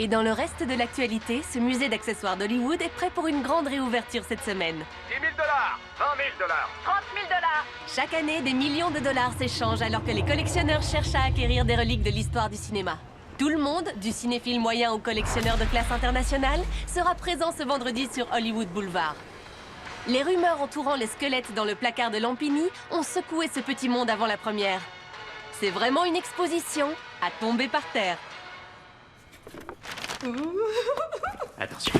Et dans le reste de l'actualité, ce musée d'accessoires d'Hollywood est prêt pour une grande réouverture cette semaine. 10 000 $, 20 000 $, 30 000 $. Chaque année, des millions de dollars s'échangent alors que les collectionneurs cherchent à acquérir des reliques de l'histoire du cinéma. Tout le monde, du cinéphile moyen au collectionneur de classe internationale, sera présent ce vendredi sur Hollywood Boulevard. Les rumeurs entourant les squelettes dans le placard de Lampini ont secoué ce petit monde avant la première. C'est vraiment une exposition à tomber par terre. Attention.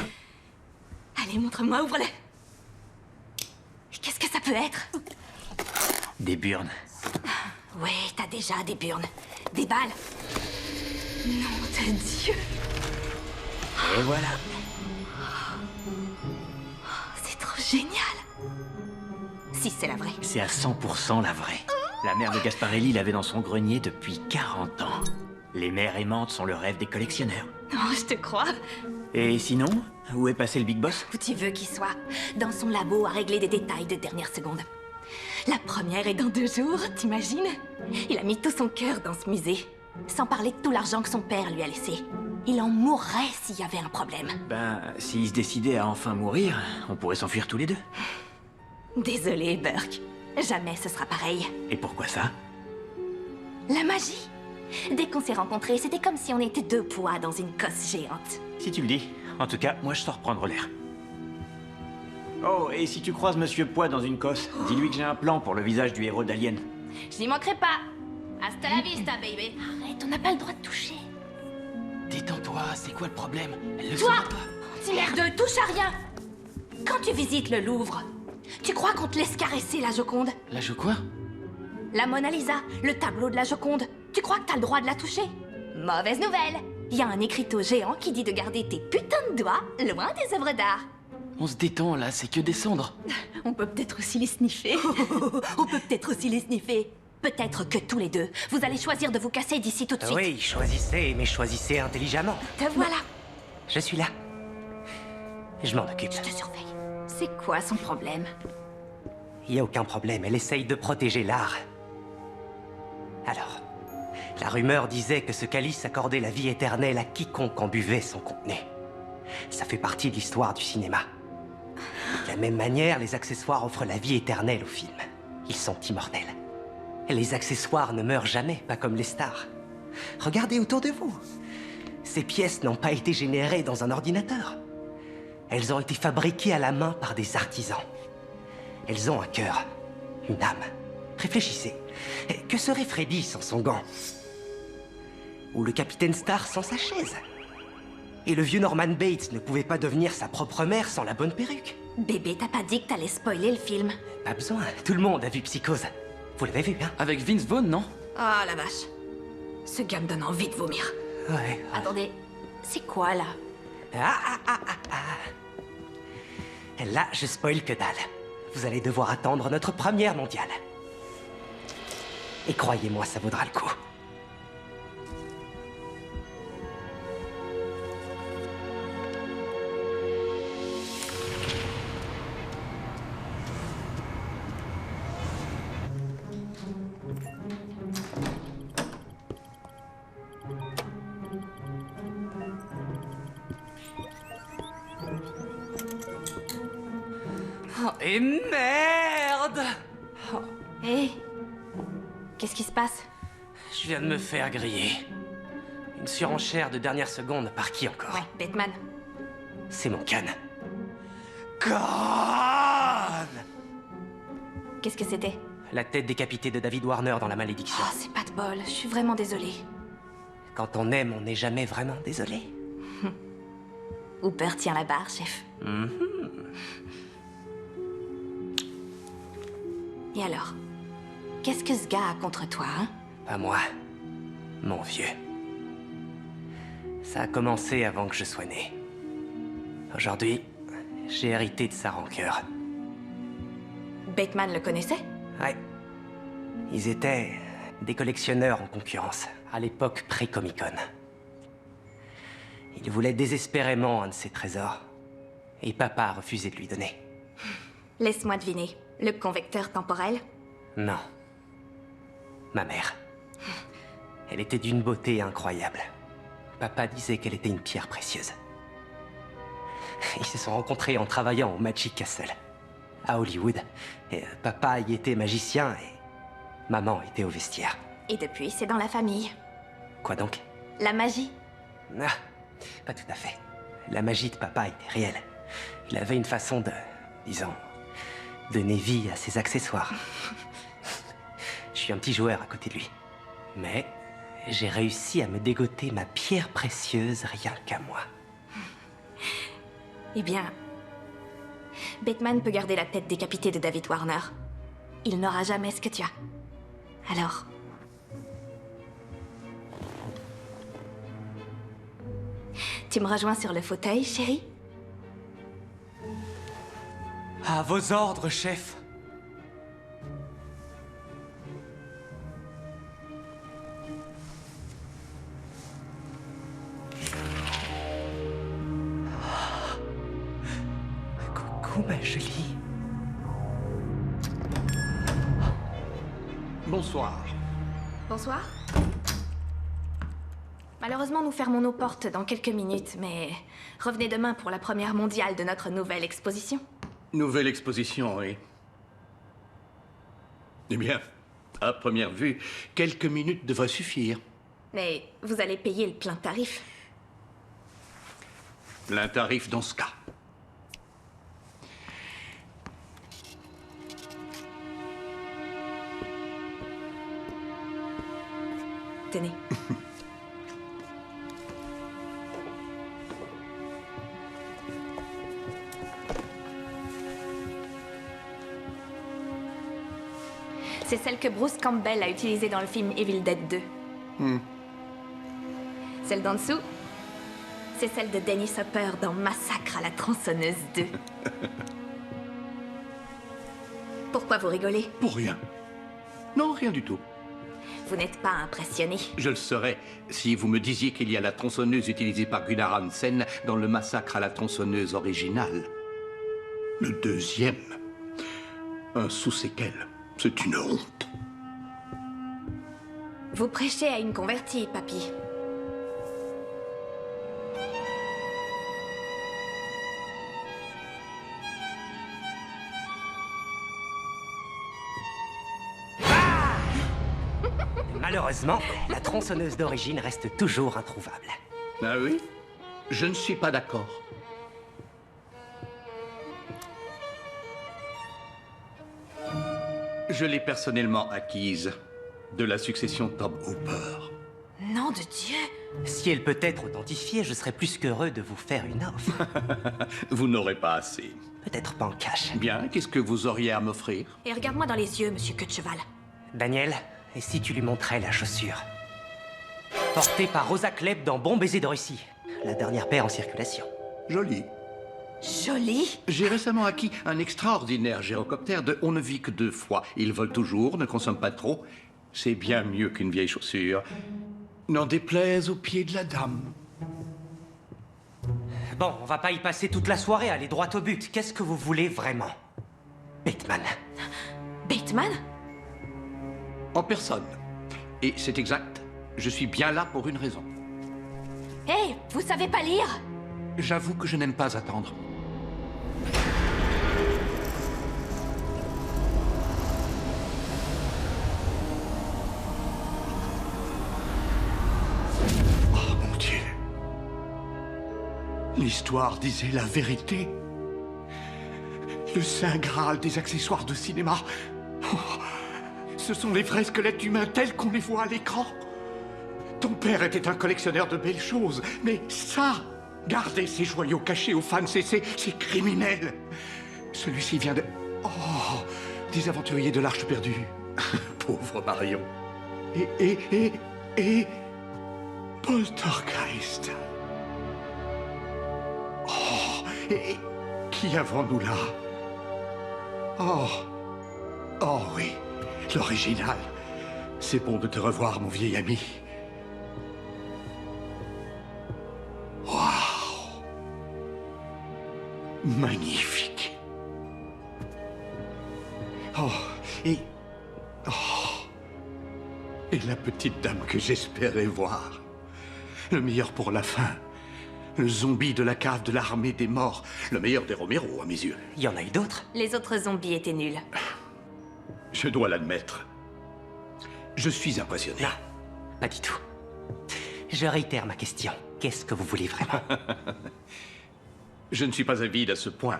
Allez, montre-moi, ouvre-le. Qu'est-ce que ça peut être? Des burnes. Ouais, t'as déjà des burnes. Des balles. Nom de Dieu. Et voilà. C'est trop génial. Si c'est la vraie. C'est à 100% la vraie. La mère de Gasparelli l'avait dans son grenier depuis 40 ans. Les mères aimantes sont le rêve des collectionneurs. Non, je te crois. Et sinon, où est passé le Big Boss? Où tu veux qu'il soit. Dans son labo à régler des détails de dernière seconde. La première est dans 2 jours, t'imagines? Il a mis tout son cœur dans ce musée. Sans parler de tout l'argent que son père lui a laissé. Il en mourrait s'il y avait un problème. Ben, s'il se décidait à enfin mourir, on pourrait s'enfuir tous les deux. Désolée, Burke. Jamais ce sera pareil. Et pourquoi ça? La magie. Dès qu'on s'est rencontrés, c'était comme si on était 2 poids dans une cosse géante. Si tu le dis. En tout cas, moi je sors prendre l'air. Oh, et si tu croises Monsieur Poids dans une cosse, dis-lui que j'ai un plan pour le visage du héros d'Alien. Je n'y manquerai pas. Hasta la vista, baby. Arrête, on n'a pas le droit de toucher. Détends-toi, c'est quoi le problème? Elle le Toi, saura pas. petit merdeux, touche à rien. Quand tu visites le Louvre, tu crois qu'on te laisse caresser la Joconde? La joue quoi? La Mona Lisa, le tableau de la Joconde. Tu crois que t'as le droit de la toucher? Mauvaise nouvelle. Il y a un écriteau géant qui dit de garder tes putains de doigts loin des œuvres d'art. On se détend là, c'est que descendre. On peut peut-être aussi les sniffer. On peut peut-être aussi les sniffer. Peut-être que tous les deux, vous allez choisir de vous casser d'ici tout de suite. Oui, choisissez, mais choisissez intelligemment. Te voilà. Je suis là. Je m'en occupe. Je te surveille. C'est quoi son problème? Il n'y a aucun problème, elle essaye de protéger l'art. Alors, la rumeur disait que ce calice accordait la vie éternelle à quiconque en buvait son contenu. Ça fait partie de l'histoire du cinéma. De la même manière, les accessoires offrent la vie éternelle au film. Ils sont immortels. Les accessoires ne meurent jamais, pas comme les stars. Regardez autour de vous. Ces pièces n'ont pas été générées dans un ordinateur. Elles ont été fabriquées à la main par des artisans. Elles ont un cœur, une âme. Réfléchissez. Que serait Freddy sans son gant? Ou le capitaine Star sans sa chaise? Et le vieux Norman Bates ne pouvait pas devenir sa propre mère sans la bonne perruque? Bébé, t'as pas dit que t'allais spoiler le film? Pas besoin, tout le monde a vu Psychose. Vous l'avez vu, hein? Avec Vince Vaughn, non? Ah la vache. Ce gars me donne envie de vomir. Ouais. Attendez, c'est quoi là? Là, je spoil que dalle. Vous allez devoir attendre notre première mondiale. Et croyez-moi, ça vaudra le coup. Et merde! Hé, qu'est-ce qui se passe? Je viens de me faire griller. Une surenchère de dernière seconde par qui encore? Ouais, Batman. C'est mon Khan. Khan! Qu'est-ce que c'était? La tête décapitée de David Warner dans La Malédiction. Oh, c'est pas de bol, je suis vraiment désolée. Quand on aime, on n'est jamais vraiment désolé. Hooper tient la barre, chef. Et alors? Qu'est-ce que ce gars a contre toi, hein? Pas moi. Mon vieux. Ça a commencé avant que je sois né. Aujourd'hui, j'ai hérité de sa rancœur. Bateman le connaissait? Ouais. Ils étaient des collectionneurs en concurrence, à l'époque pré-Comic-Con. Ils voulaient désespérément un de ces trésors. Et papa a refusé de lui donner. Laisse-moi deviner. Le convecteur temporel? Non. Ma mère. Elle était d'une beauté incroyable. Papa disait qu'elle était une pierre précieuse. Ils se sont rencontrés en travaillant au Magic Castle, à Hollywood. Et papa y était magicien et maman était au vestiaire. Et depuis, c'est dans la famille. Quoi donc? La magie. Ah, pas tout à fait. La magie de papa était réelle. Il avait une façon de, disons, donner vie à ses accessoires. Je suis un petit joueur à côté de lui. Mais j'ai réussi à me dégoter ma pierre précieuse rien qu'à moi. Eh bien, Bateman peut garder la tête décapitée de David Warner. Il n'aura jamais ce que tu as. Alors... Tu me rejoins sur le fauteuil, chérie? À vos ordres, chef. Coucou, ma jolie. Bonsoir. Bonsoir. Malheureusement, nous fermons nos portes dans quelques minutes, mais revenez demain pour la première mondiale de notre nouvelle exposition. Nouvelle exposition, oui. Eh bien, à première vue, quelques minutes devraient suffire. Mais vous allez payer le plein tarif. Plein tarif dans ce cas. Tenez. C'est celle que Bruce Campbell a utilisée dans le film Evil Dead 2. Celle d'en dessous, c'est celle de Dennis Hopper dans Massacre à la tronçonneuse 2. Pourquoi vous rigolez? Pour rien. Non, rien du tout. Vous n'êtes pas impressionné. Je le serais si vous me disiez qu'il y a la tronçonneuse utilisée par Gunnar Hansen dans le massacre à la tronçonneuse original. Le deuxième. Un sous-séquel. C'est une honte. Vous prêchez à une convertie, papy. Malheureusement, la tronçonneuse d'origine reste toujours introuvable. Ah oui? Je ne suis pas d'accord. Je l'ai personnellement acquise de la succession Tom Hooper. Nom de Dieu! Si elle peut être authentifiée, je serais plus qu'heureux de vous faire une offre. Vous n'aurez pas assez. Peut-être pas en cash. Bien, qu'est-ce que vous auriez à m'offrir? Et regarde-moi dans les yeux, monsieur queue de cheval. Daniel, et si tu lui montrais la chaussure? Portée par Rosa Klebb dans Bon baiser de Russie. La dernière paire en circulation. Joli. Joli! J'ai récemment acquis un extraordinaire gyrocoptère de On ne vit que 2 fois. Il vole toujours, ne consomme pas trop. C'est bien mieux qu'une vieille chaussure. N'en déplaise aux pieds de la dame. Bon, on va pas y passer toute la soirée, aller droit au but. Qu'est-ce que vous voulez vraiment? Bateman. Bateman? En personne. Et c'est exact, je suis bien là pour une raison. Hé, vous savez pas lire? J'avoue que je n'aime pas attendre. Oh mon Dieu. L'histoire disait la vérité. Le saint graal des accessoires de cinéma. Oh, ce sont les vrais squelettes humains tels qu'on les voit à l'écran. Ton père était un collectionneur de belles choses, mais ça, garder ces joyaux cachés aux fans, c'est criminel. Celui-ci vient de... Oh, des aventuriers de l'Arche perdue. Pauvre Marion. Et... Poltergeist. Oh, et qui avons-nous là? Oh oui, l'original. C'est bon de te revoir, mon vieil ami. Waouh! Magnifique. Oh, et... Oh. Et la petite dame que j'espérais voir. Le meilleur pour la fin. Le zombie de la cave de l'armée des morts. Le meilleur des Romero, à mes yeux. Il y en a eu d'autres. Les autres zombies étaient nuls. Je dois l'admettre. Je suis impressionné. Non, pas du tout. Je réitère ma question. Qu'est-ce que vous voulez vraiment? Je ne suis pas avide à ce point.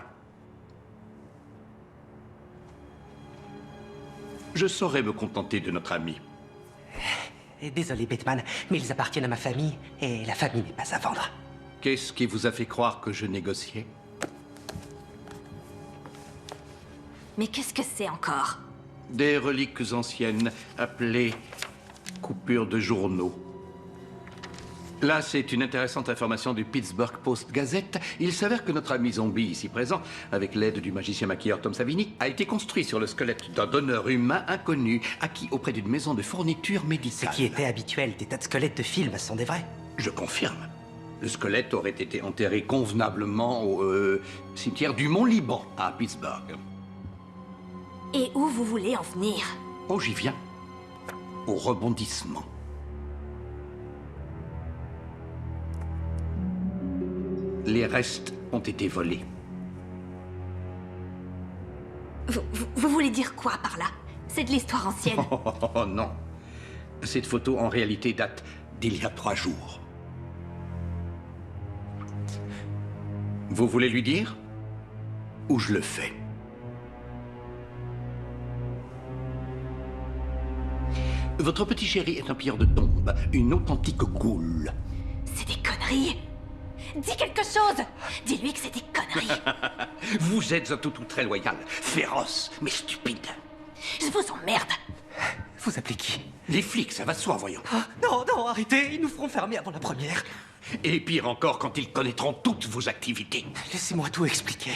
Je saurais me contenter de notre ami. Désolé, Batman, mais ils appartiennent à ma famille, et la famille n'est pas à vendre. Qu'est-ce qui vous a fait croire que je négociais? Mais qu'est-ce que c'est encore? Des reliques anciennes appelées coupures de journaux. Là, c'est une intéressante information du Pittsburgh Post-Gazette. Il s'avère que notre ami zombie, ici présent, avec l'aide du magicien maquilleur Tom Savini, a été construit sur le squelette d'un donneur humain inconnu, acquis auprès d'une maison de fourniture Ce médicale. qui était habituel des tas de squelettes de films sont des vrais. Je confirme. Le squelette aurait été enterré convenablement au cimetière du Mont-Liban, à Pittsburgh. Et où vous voulez en venir? Oh, j'y viens. Au rebondissement. Les restes ont été volés. Vous voulez dire quoi par là? C'est de l'histoire ancienne. Oh non. Cette photo, en réalité, date d'il y a 3 jours. Vous voulez lui dire? Ou je le fais? Votre petit chéri est un pilleur de tombes, une authentique goule. C'est des conneries. Dis quelque chose. Dis-lui que c'est des conneries. Vous êtes un toutou très loyal, féroce, mais stupide. Je vous emmerde. Vous appelez qui? Les flics, ça va de soi, voyons. Ah, non, non, arrêtez, ils nous feront fermer avant la première. Et pire encore quand ils connaîtront toutes vos activités. Laissez-moi tout expliquer.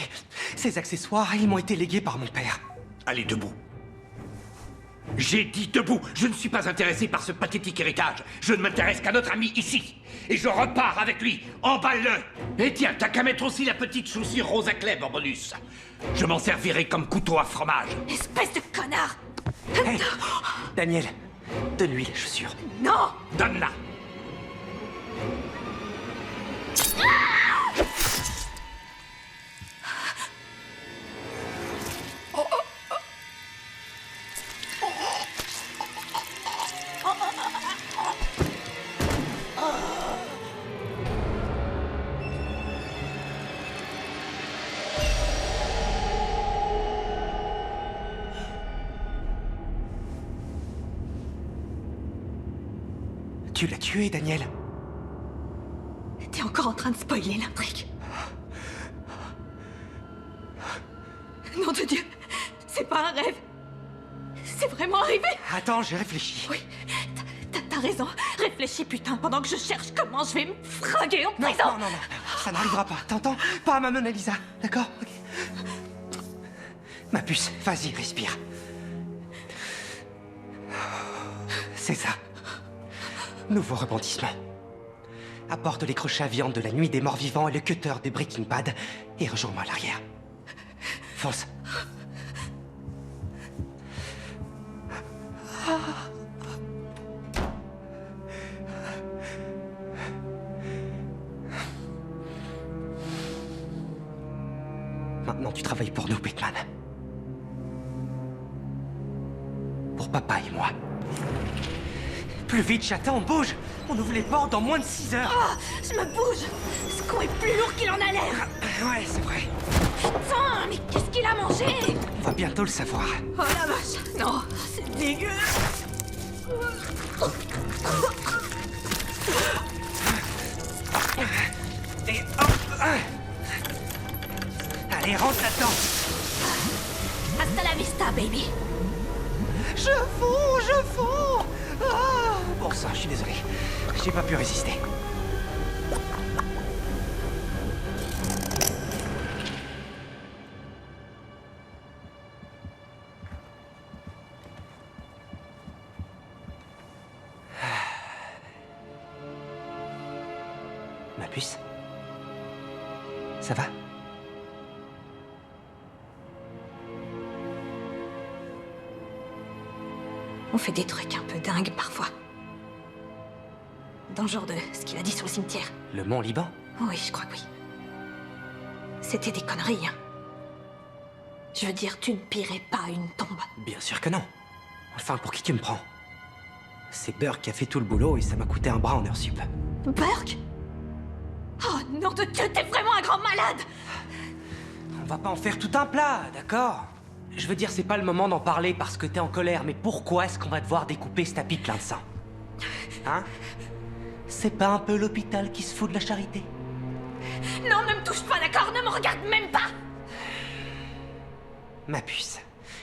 Ces accessoires, ils m'ont été légués par mon père. Allez, debout. J'ai dit debout. Je ne suis pas intéressé par ce pathétique héritage. Je ne m'intéresse qu'à notre ami ici. Et je repars avec lui. Emballe-le. Et tiens, t'as qu'à mettre aussi la petite chaussure Rosa Klebb en bonus. Je m'en servirai comme couteau à fromage. Espèce de connard. Hey, Daniel, donne-lui les chaussures. Non. Donne-la. Tu l'as tué, Daniel. T'es encore en train de spoiler l'intrigue. Nom de Dieu, c'est pas un rêve. C'est vraiment arrivé. Attends, j'ai réfléchi. Oui, t'as raison. Réfléchis, putain, pendant que je cherche comment je vais me fringuer en Non, prison. non, non, non, ça n'arrivera pas, t'entends? Pas à ma Mona Lisa, d'accord? Ok. Ma puce, vas-y, respire. C'est ça. Nouveau rebondissement. Apporte les crochets à viande de la nuit des morts vivants et le cutter des Breaking Bad et rejoins-moi à l'arrière. Fonce. Maintenant, tu travailles pour nous, Batman. Pour papa et moi. Plus vite, chaton, bouge! On ouvre les portes dans moins de 6 heures! Ah, je me bouge. Ce con est plus lourd qu'il en a l'air. Ouais, c'est vrai. Putain, mais qu'est-ce qu'il a mangé? On va bientôt le savoir. Oh la vache. Non, c'est dégueu. Et hop! Allez, rentre là-dedans! Hasta la vista, baby. Je fonds! Ah, bon sang, je suis désolé. J'ai pas pu résister. Ma puce? Ça va? On fait des trucs un peu dingues parfois. Dans le genre de ce qu'il a dit sur le cimetière. Le Mont Liban? Oui, je crois que oui. C'était des conneries, hein. Je veux dire, tu ne pillerais pas une tombe. Bien sûr que non. Enfin, pour qui tu me prends? C'est Burke qui a fait tout le boulot et ça m'a coûté un bras en heure sup. Burke? Oh, nom de Dieu, t'es vraiment un grand malade! On va pas en faire tout un plat, d'accord? Je veux dire, c'est pas le moment d'en parler parce que t'es en colère, mais pourquoi est-ce qu'on va devoir découper ce tapis plein de sang? Hein? C'est pas un peu l'hôpital qui se fout de la charité? Non, ne me touche pas, d'accord? Ne me regarde même pas! Ma puce,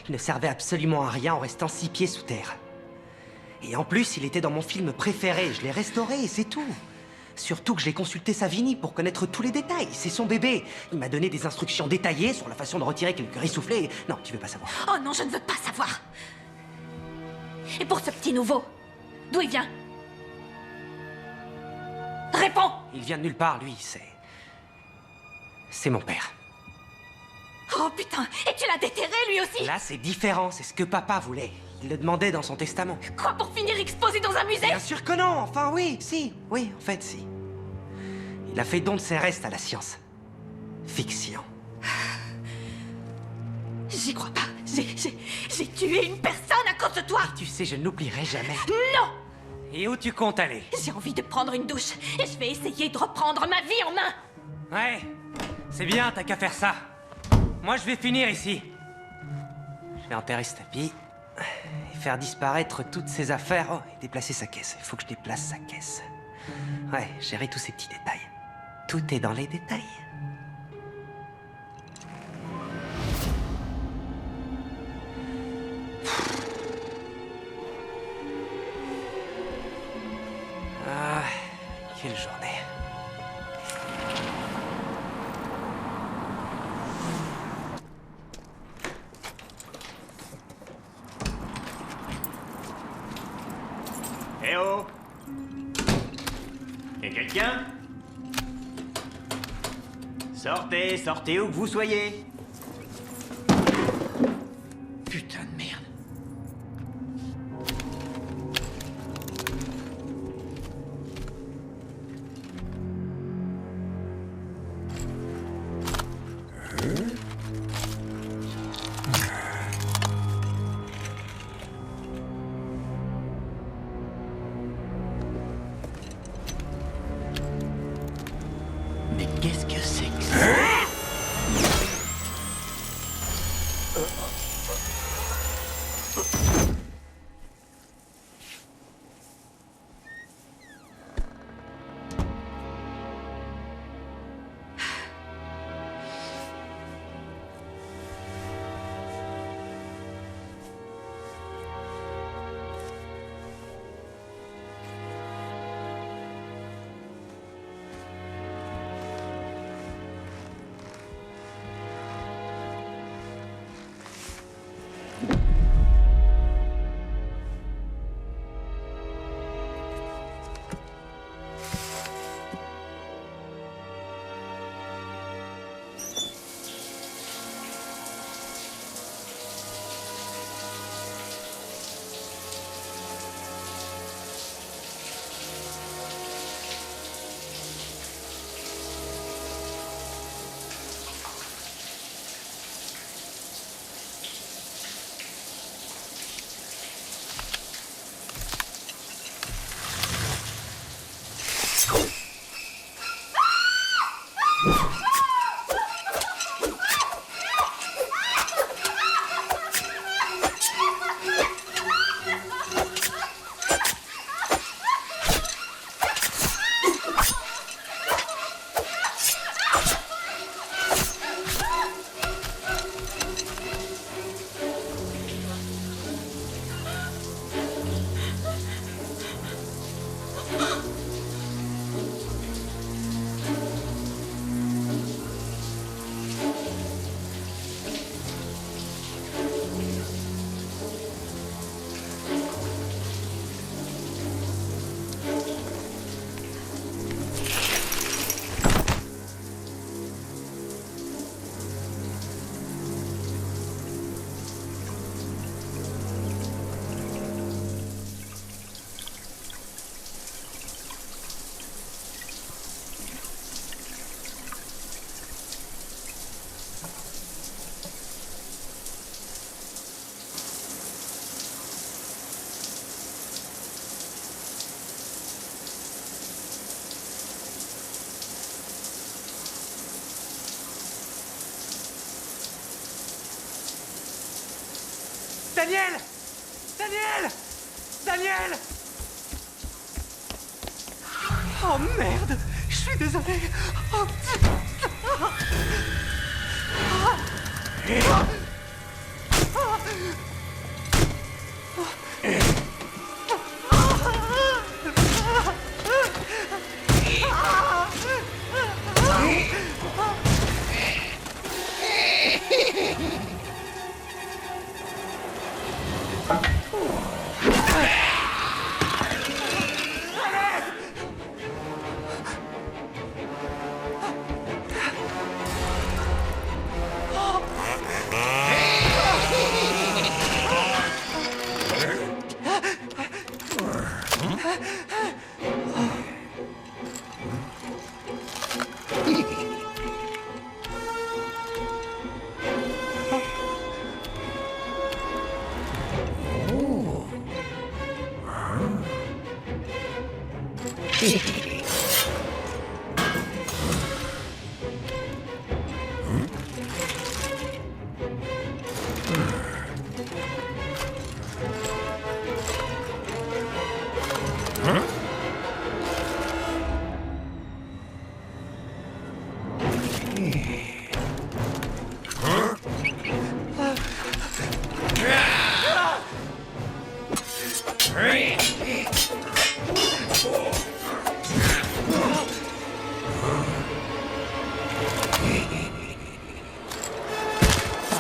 il ne servait absolument à rien en restant 6 pieds sous terre. Et en plus, il était dans mon film préféré, je l'ai restauré et c'est tout. Surtout que j'ai consulté Savini pour connaître tous les détails, c'est son bébé. Il m'a donné des instructions détaillées sur la façon de retirer quelques rissoufflés. Non, tu veux pas savoir. Oh non, je ne veux pas savoir! Et pour ce petit nouveau, d'où il vient? Réponds! Il vient de nulle part, lui, c'est mon père. Oh putain, et tu l'as déterré lui aussi? Là, c'est différent, c'est ce que papa voulait. Il le demandait dans son testament. Quoi, pour finir exposé dans un musée? Bien sûr que non, enfin oui, si, oui, en fait, si. Il a fait don de ses restes à la science. Fiction. J'y crois pas. J'ai tué une personne à cause de toi! Tu sais, je n'oublierai jamais. Non! Et où tu comptes aller? J'ai envie de prendre une douche et je vais essayer de reprendre ma vie en main! Ouais, c'est bien, t'as qu'à faire ça. Moi, je vais finir ici. Je vais enterrer ce tapis et faire disparaître toutes ses affaires. Oh, et déplacer sa caisse. Il faut que je déplace sa caisse. Ouais, gérer tous ces petits détails. Tout est dans les détails. Ah, quelle journée. Eh oh! Et quelqu'un? Sortez, sortez où que vous soyez! Putain de merde! Mais qu'est-ce que c'est que ça? Daniel! Daniel! Daniel! Oh merde! Je suis désolé! Oh.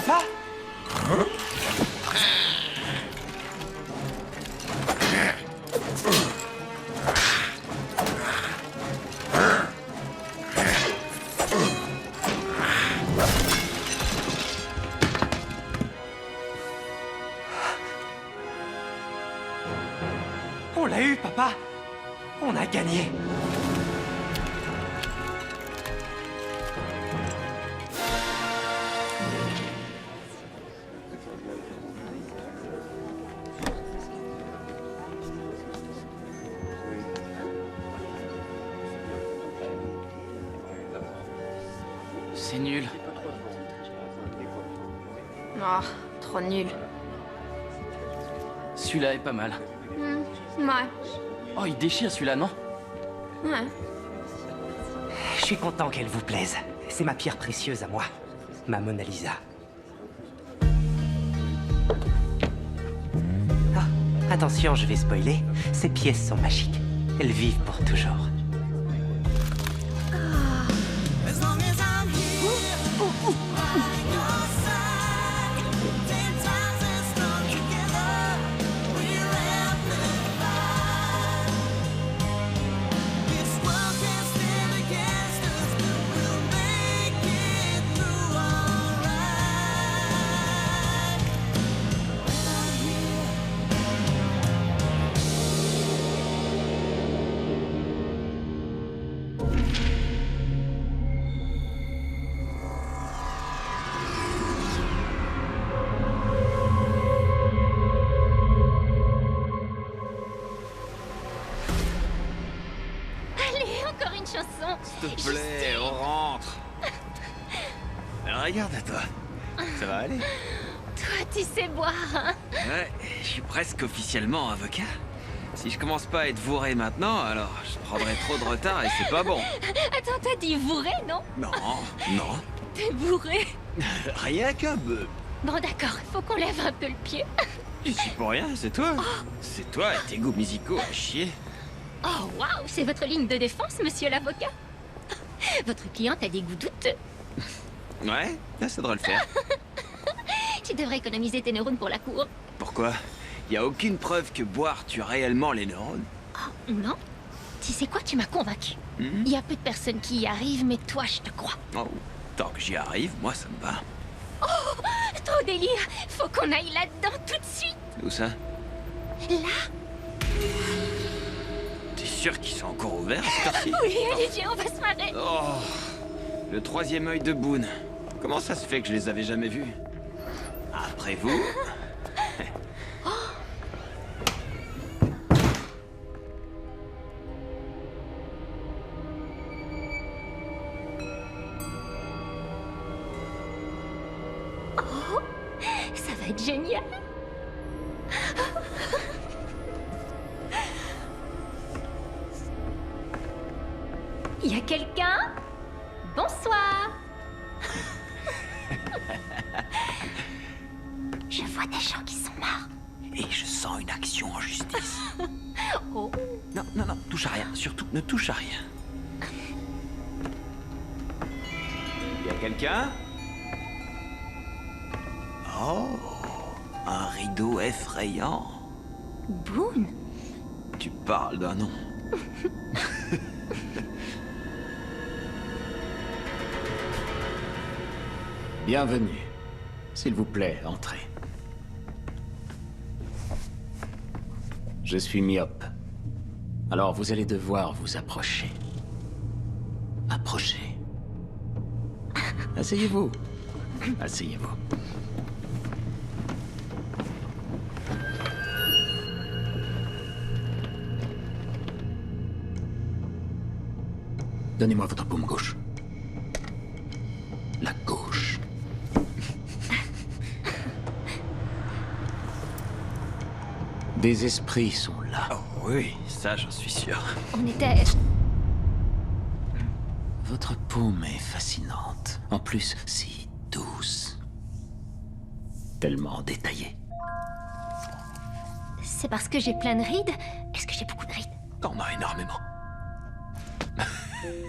Papa? On l'a eu, papa! On a gagné! C'est nul. Oh, trop nul. Celui-là est pas mal. Ouais. Oh, il déchire celui-là, non? Ouais. Je suis content qu'elle vous plaise. C'est ma pierre précieuse à moi. Ma Mona Lisa. Ah, attention, je vais spoiler. Ces pièces sont magiques. Elles vivent pour toujours. Allez, encore une chanson. S'il te plaît, on rentre. Regarde à toi. Ça va aller? Toi, tu sais boire, hein? Ouais, je suis presque officiellement avocat. Si je commence pas à être bourré maintenant, alors je prendrai trop de retard et c'est pas bon. Attends, t'as dit bourré, non? Non, non. T'es bourré. Rien qu'un peu. Bon, d'accord, faut qu'on lève un peu le pied. Je suis pour rien, c'est toi. C'est toi et tes goûts musicaux à chier. Oh, waouh, c'est votre ligne de défense, monsieur l'avocat. Votre cliente a des goûts douteux. Ouais, là ça devrait le faire. Tu devrais économiser tes neurones pour la cour. Pourquoi? Y a aucune preuve que boire tue réellement les neurones. Oh, non? Tu sais quoi, tu m'as convaincu. Mhm. Il y a peu de personnes qui y arrivent, mais toi, je te crois. Oh, tant que j'y arrive, moi ça me va. Trop délire. Faut qu'on aille là-dedans tout de suite. Où ça? Là? T'es sûr qu'ils sont encore ouverts cette heure-ci? Oui, allez, viens, on va se marrer. Oh, le troisième œil de Boone. Comment ça se fait que je les avais jamais vus? Après vous? Ça va être génial. Y a quelqu'un? Bonsoir. Je vois des gens qui sont morts. Et je sens une action en justice. Oh. Non, non, non, touche à rien. Surtout, ne touche à rien. Y a quelqu'un? Oh, un rideau effrayant. Boone. Tu parles d'un nom. Bienvenue. S'il vous plaît, entrez. Je suis myope. Alors vous allez devoir vous approcher. Approchez. Asseyez-vous. Asseyez-vous. Donnez-moi votre paume gauche. La gauche. Des esprits sont là. Oh oui, ça j'en suis sûr. On était... Votre paume est fascinante. En plus, si douce. Tellement détaillée. C'est parce que j'ai plein de rides? Est-ce que j'ai beaucoup de rides? T'en as énormément.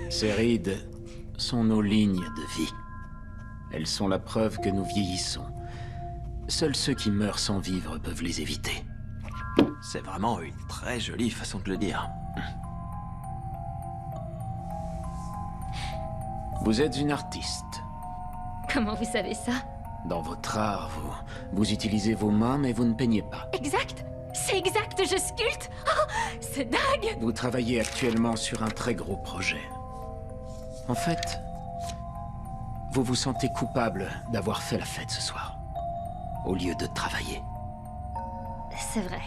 Ces rides sont nos lignes de vie. Elles sont la preuve que nous vieillissons. Seuls ceux qui meurent sans vivre peuvent les éviter. C'est vraiment une très jolie façon de le dire. Vous êtes une artiste. Comment vous savez ça? Dans votre art, vous utilisez vos mains, mais vous ne peignez pas. Exact! C'est exact, je sculpte! Oh, c'est dingue! Vous travaillez actuellement sur un très gros projet. En fait, vous vous sentez coupable d'avoir fait la fête ce soir, au lieu de travailler. C'est vrai.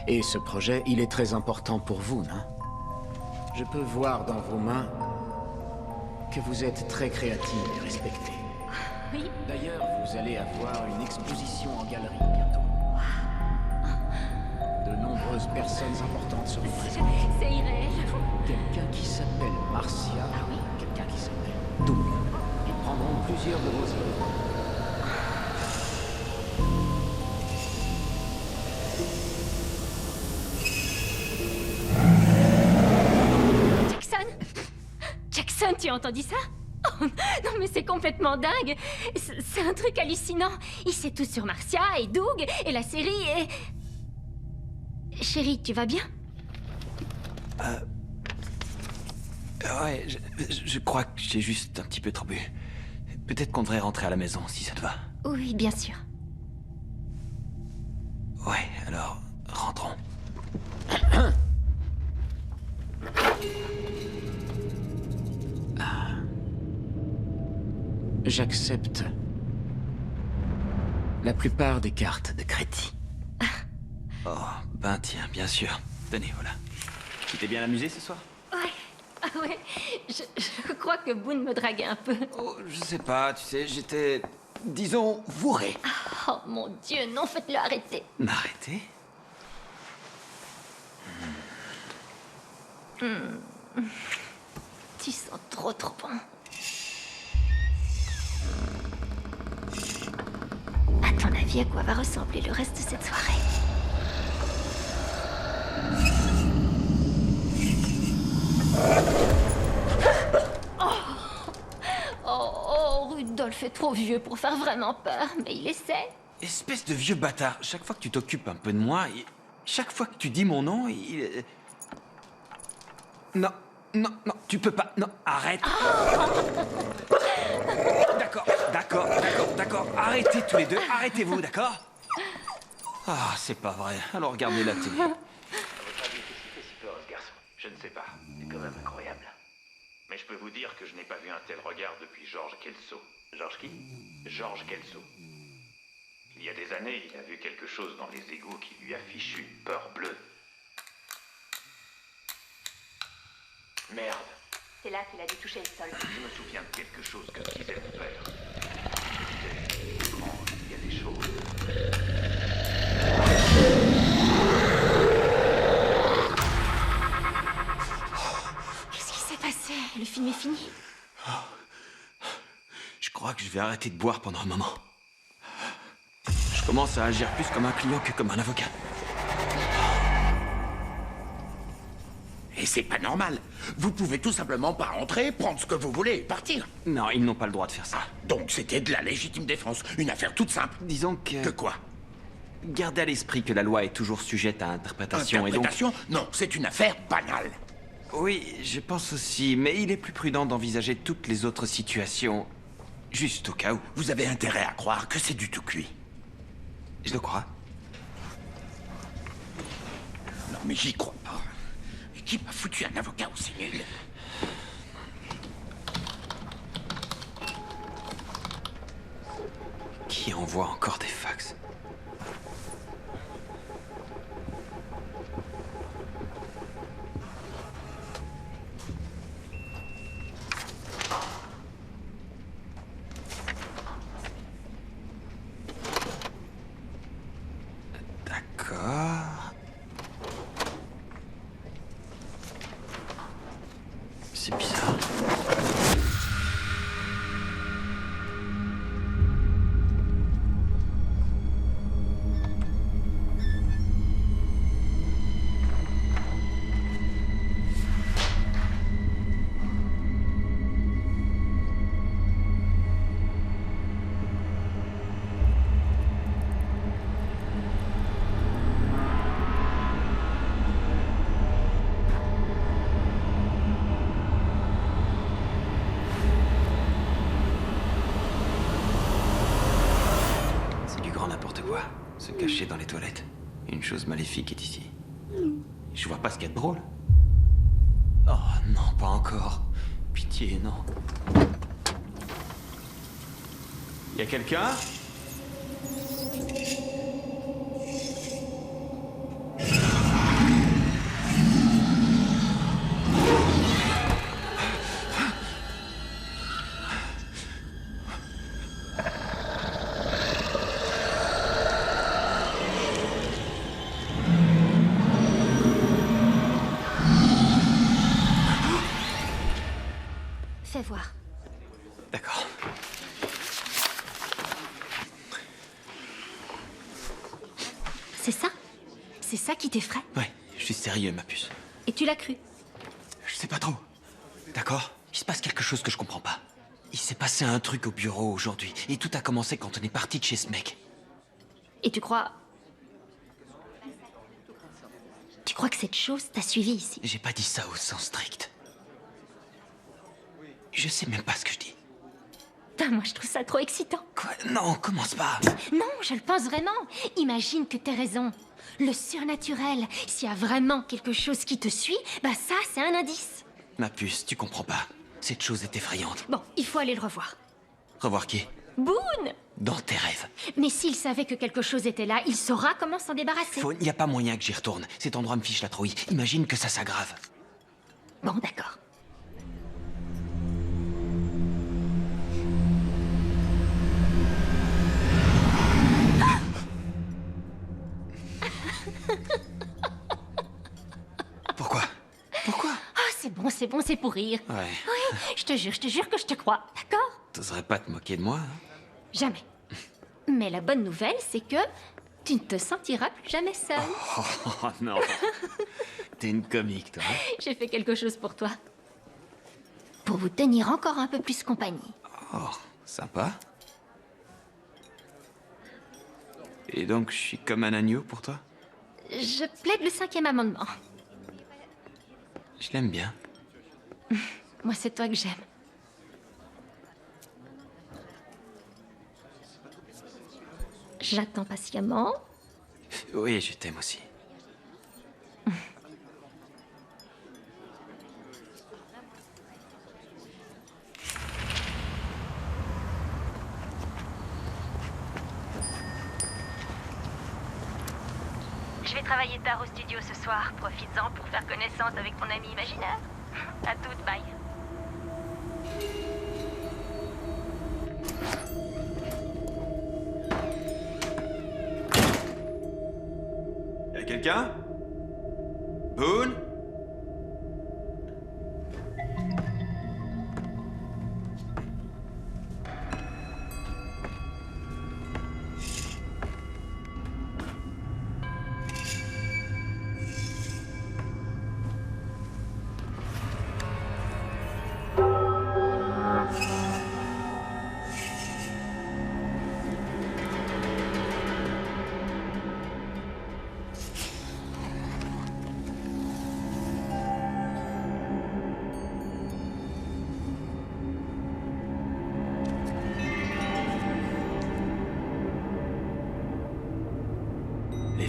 Et ce projet, il est très important pour vous, non? Je peux voir dans vos mains que vous êtes très créative et respectée. Oui. D'ailleurs, vous allez avoir une exposition en galerie bientôt. De nombreuses personnes importantes seront présentes. C'est irréel. Quelqu'un qui s'appelle Marcia, quelqu'un qui s'appelle Doug. Ils prendront plusieurs de vos œuvres. Jackson? Jackson, tu as entendu ça? Oh, non mais c'est complètement dingue. C'est un truc hallucinant. Il sait tout sur Marcia et Doug et la série et... Chérie, tu vas bien? Ouais, je crois que j'ai juste un petit peu trop bu. Peut-être qu'on devrait rentrer à la maison, si ça te va. Oui, bien sûr. Ouais, alors, rentrons. J'accepte la plupart des cartes de crédit. Oh, ben tiens, bien sûr. Tenez, voilà. Tu t'es bien amusé ce soir? Ouais. Ah ouais. Je crois que Boone me draguait un peu. Oh, je sais pas, tu sais, j'étais... disons, bourré. Oh mon Dieu, non, faites-le arrêter. Arrêtez. Tu sens trop bon. À ton avis, à quoi va ressembler le reste de cette soirée? Oh, Rudolph est trop vieux pour faire vraiment peur, mais il essaie. Espèce de vieux bâtard. Chaque fois que tu t'occupes un peu de moi, chaque fois que tu dis mon nom, Non, non, non, tu peux pas. Non, arrête. D'accord. Arrêtez tous les deux. Arrêtez-vous, d'accord? Ah, c'est pas vrai. Alors regardez la télé. À votre avis, qu'est-ce qu'il fait si peur, ce garçon? Je ne sais pas. C'est quand même incroyable. Mais je peux vous dire que je n'ai pas vu un tel regard depuis Georges Kelso. Georges qui? Georges Kelso. Il y a des années, il a vu quelque chose dans les égouts qui lui affiche une peur bleue. Merde. C'est là qu'il a dû toucher le sol. Je me souviens de quelque chose que disait mon père. Il disait, étrange, il y a des choses. Qu'est-ce qui s'est passé? Le film est fini. Je crois que je vais arrêter de boire pendant un moment. Je commence à agir plus comme un client que comme un avocat. Et c'est pas normal. Vous pouvez tout simplement pas rentrer, prendre ce que vous voulez et partir. Non, ils n'ont pas le droit de faire ça. Donc c'était de la légitime défense. Une affaire toute simple. Disons que... Que quoi? Gardez à l'esprit que la loi est toujours sujette à interprétation et donc... Interprétation? Non, c'est une affaire banale. Oui, je pense aussi, mais il est plus prudent d'envisager toutes les autres situations, juste au cas où. Vous avez intérêt à croire que c'est du tout cuit. Je le crois. Non mais j'y crois pas. Qui m'a foutu un avocat aussi nul? Qui envoie encore des fax? D'accord. C'est bizarre. Se cacher dans les toilettes. Une chose maléfique est ici. Je vois pas ce qu'il y a de drôle. Oh non, pas encore. Pitié, non. Y a quelqu'un? Fais voir. D'accord. C'est ça? C'est ça qui t'effraie? Ouais, je suis sérieux, ma puce. Et tu l'as cru? Je sais pas trop. D'accord? Il se passe quelque chose que je comprends pas. Il s'est passé un truc au bureau aujourd'hui, et tout a commencé quand on est parti de chez ce mec. Et tu crois... Tu crois que cette chose t'a suivi ici? J'ai pas dit ça au sens strict. Je sais même pas ce que je dis. Putain, moi je trouve ça trop excitant. Quoi? Non, commence pas. Non, je le pense vraiment. Imagine que t'aies raison. Le surnaturel, s'il y a vraiment quelque chose qui te suit, bah ça, c'est un indice. Ma puce, tu comprends pas. Cette chose est effrayante. Bon, il faut aller le revoir. Revoir qui? Boone! Dans tes rêves. Mais s'il savait que quelque chose était là, il saura comment s'en débarrasser. Il n'y a pas moyen que j'y retourne. Cet endroit me fiche la trouille. Imagine que ça s'aggrave. Bon, d'accord. Pourquoi? Pourquoi? Ah, c'est bon, c'est pour rire. Ouais. Oui, je te jure que je te crois, d'accord? T'oserais pas te moquer de moi, hein? Jamais. Mais la bonne nouvelle, c'est que tu ne te sentiras plus jamais seule. Oh non. T'es une comique, toi. J'ai fait quelque chose pour toi. Pour vous tenir encore un peu plus compagnie. Oh, sympa. Et donc, je suis comme un agneau pour toi? Je plaide le 5e amendement. Je l'aime bien. Moi, c'est toi que j'aime. J'attends patiemment. Oui, je t'aime aussi. Je vais travailler tard au studio ce soir. Profites-en pour faire connaissance avec ton ami imaginaire. À toutes, bye. Y'a quelqu'un? Boone?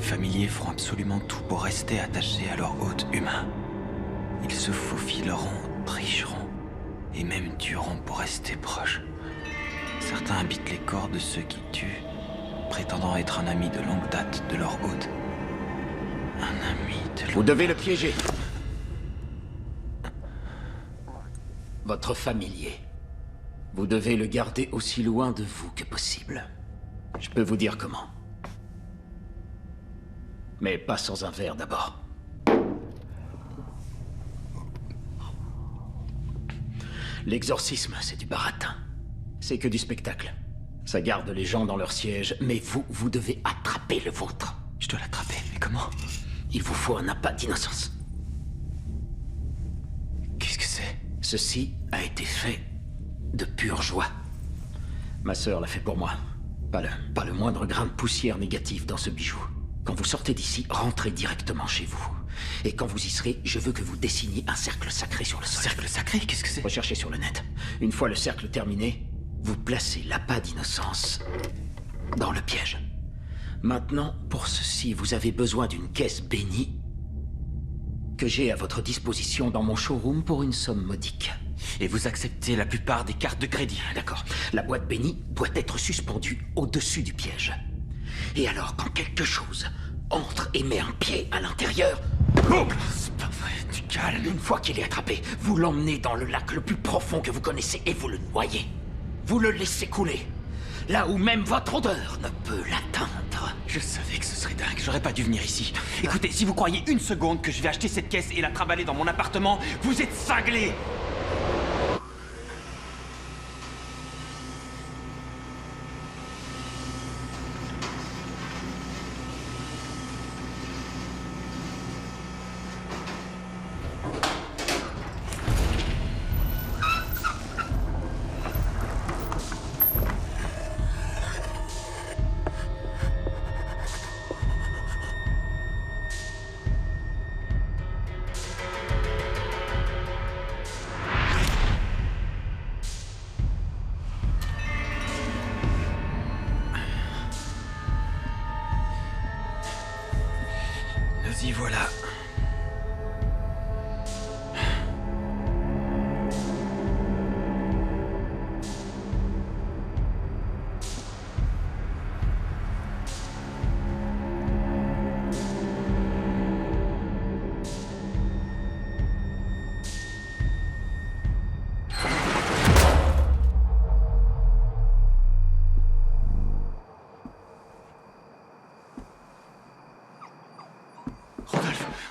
familiers feront absolument tout pour rester attachés à leur hôte humain. Ils se faufileront, tricheront, et même tueront pour rester proches. Certains habitent les corps de ceux qui tuent, prétendant être un ami de longue date de leur hôte. Un ami de longue... Vous devez le piéger. Votre familier. Vous devez le garder aussi loin de vous que possible. Je peux vous dire comment. Mais pas sans un verre d'abord. L'exorcisme, c'est du baratin. C'est que du spectacle. Ça garde les gens dans leur siège, mais vous devez attraper le vôtre. Je dois l'attraper, mais comment? Il vous faut un appât d'innocence. Qu'est-ce que c'est? Ceci a été fait de pure joie. Ma sœur l'a fait pour moi. Pas le moindre grain de poussière négative dans ce bijou. Quand vous sortez d'ici, rentrez directement chez vous. Et quand vous y serez, je veux que vous dessiniez un cercle sacré sur le sol. Cercle sacré? Qu'est-ce que c'est? Recherchez sur le net. Une fois le cercle terminé, vous placez l'appât d'innocence dans le piège. Maintenant, pour ceci, vous avez besoin d'une caisse bénie que j'ai à votre disposition dans mon showroom pour une somme modique. Et vous acceptez la plupart des cartes de crédit? D'accord. La boîte bénie doit être suspendue au-dessus du piège. Et alors, quand quelque chose entre et met un pied à l'intérieur... Boum! C'est pas vrai, tu calmes. Une fois qu'il est attrapé, vous l'emmenez dans le lac le plus profond que vous connaissez et vous le noyez. Vous le laissez couler. Là où même votre odeur ne peut l'atteindre. Je savais que ce serait dingue, j'aurais pas dû venir ici. Écoutez, si vous croyez une seconde que je vais acheter cette caisse et la trimballer dans mon appartement, vous êtes cinglés! Nous y voilà.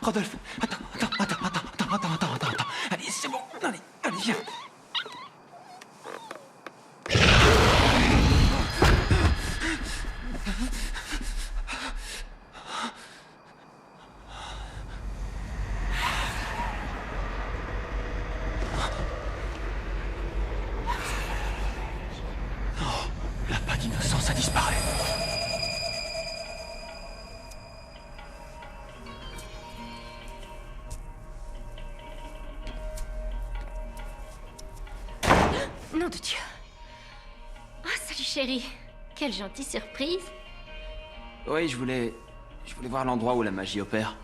Rodolphe, attends. Allez, c'est bon. Allez, viens. Oh, l'appât d'innocence a disparu. Nom de Dieu. Ah, salut chérie. Quelle gentille surprise. Oui, je voulais voir l'endroit où la magie opère.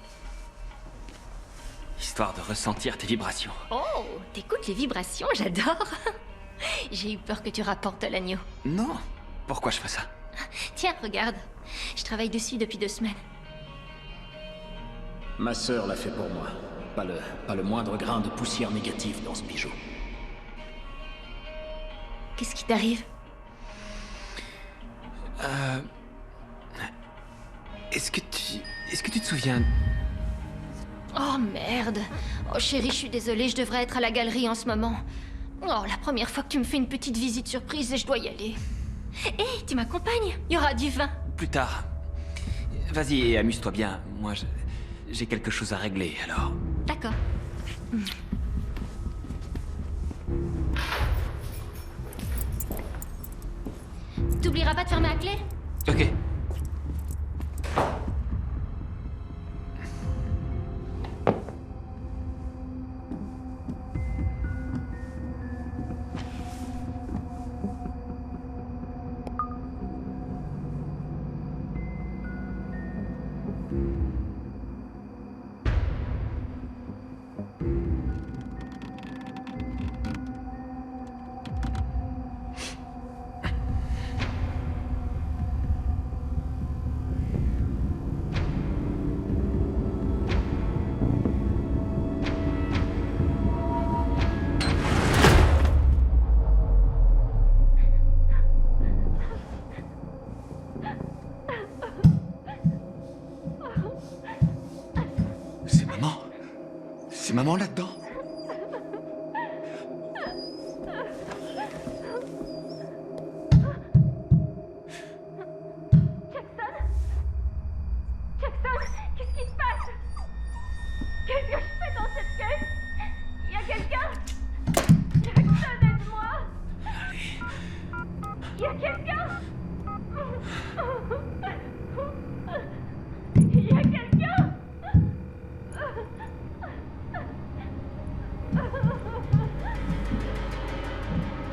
Histoire de ressentir tes vibrations. Oh, t'écoutes les vibrations, j'adore. J'ai eu peur que tu rapportes l'agneau. Non. Pourquoi je fais ça? Tiens, regarde. Je travaille dessus depuis 2 semaines. Ma sœur l'a fait pour moi. Pas le moindre grain de poussière négative dans ce bijou. Qu'est-ce qui t'arrive? Est-ce que tu te souviens... Oh merde. Oh chérie, je suis désolée, je devrais être à la galerie en ce moment. Oh, la première fois que tu me fais une petite visite surprise et je dois y aller. Hé, tu m'accompagnes? Il y aura du vin. Plus tard. Vas-y, amuse-toi bien. Moi, j'ai quelque chose à régler, alors... D'accord. T'oublieras pas de fermer la clé? Ok. maman là-dedans? Jackson, qu'est-ce qui se passe? Qu'est-ce que je fais dans cette caisse? Il y a quelqu'un? Jackson, aide-moi! Allez. Il y a quelqu'un? Il y a quelqu'un?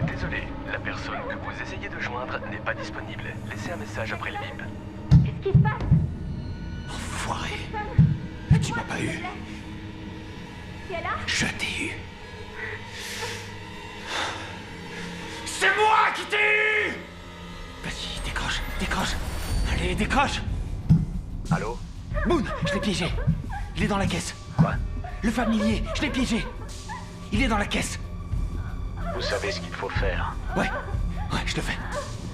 Désolé, la personne que vous essayez de joindre n'est pas disponible. Laissez un message après le bip. Qu'est-ce qui se passe? Enfoiré. Tu m'as pas eu. Tu es là? Je t'ai eu. C'est moi qui t'ai eu! Vas-y, décroche, décroche. Allez, décroche. Allô? Moon, je l'ai piégé. Il est dans la caisse. Quoi? Le familier, je l'ai piégé. Il est dans la caisse. Vous savez ce qu'il faut faire. Ouais, je le fais.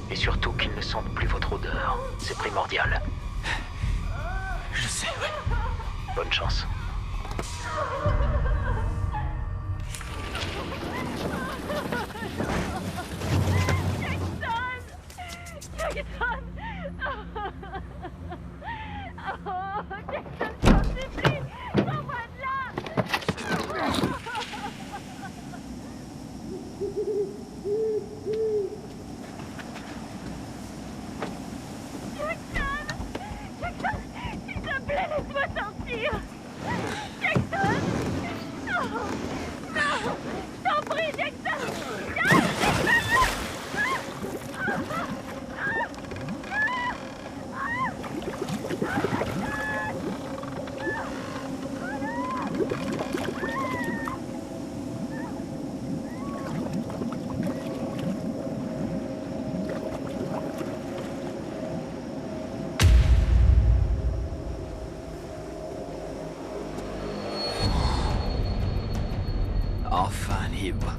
Et surtout qu'il ne sente plus votre odeur. C'est primordial. Je sais, ouais. Bonne chance. Jackson! Oh, Jackson, je t'en supplie! Sors-moi de là! Jackson, s'il te plaît, laisse-moi sortir! Jackson! Non! Non! Je t'en prie, Jackson! Enfin libre.